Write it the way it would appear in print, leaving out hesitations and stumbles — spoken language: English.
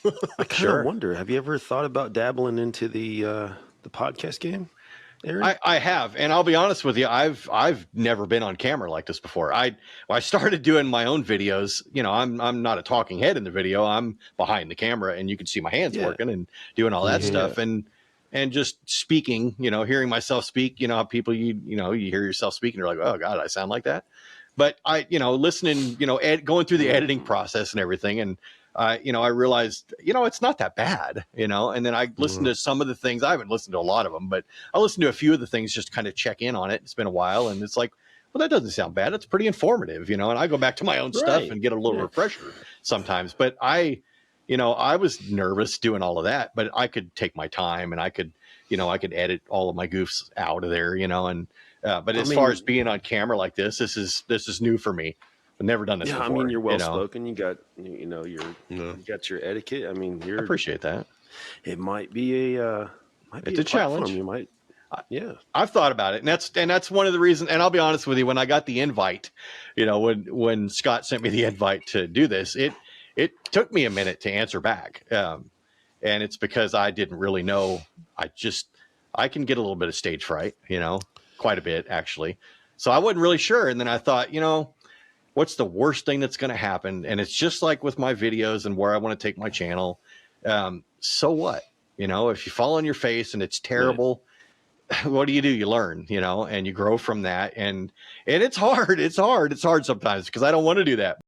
I kind of Sure. wonder, have you ever thought about dabbling into the podcast game, Aaron? I have, and I'll be honest with you, I've never been on camera like this before. When I started doing my own videos, I'm not a talking head in the video. I'm behind the camera, and you can see my hands Yeah. working and doing all that Yeah. stuff, and just speaking. Hearing myself speak. How people you hear yourself speaking, you're like, oh God, I sound like that. But listening, going through the editing process and everything, and I realized, it's not that bad, and then I listened Mm. to some of the things. I haven't listened to a lot of them, but I listened to a few of the things just to kind of check in on it. It's been a while, and it's like, well, that doesn't sound bad. It's pretty informative, and I go back to my own stuff Right. and get a little Yeah. refresher sometimes. But I was nervous doing all of that, but I could take my time and I could edit all of my goofs out of there, and but I as far as mean, being on camera like this is new for me. I've never done this yeah, I mean, before, you're well spoken. You got, No. you got your etiquette. I mean, I appreciate that. it might be It's a platform. challenge. You might, yeah. I've thought about it, and that's one of the reasons. And I'll be honest with you, when I got the invite, when Scott sent me the invite to do this, it took me a minute to answer back, and it's because I didn't really know. I can get a little bit of stage fright, quite a bit actually. So I wasn't really sure, and then I thought, what's the worst thing that's going to happen? And it's just like with my videos and where I want to take my channel. So what? If you fall on your face and it's terrible, what do? You learn, and you grow from that. And it's hard. It's hard sometimes because I don't want to do that.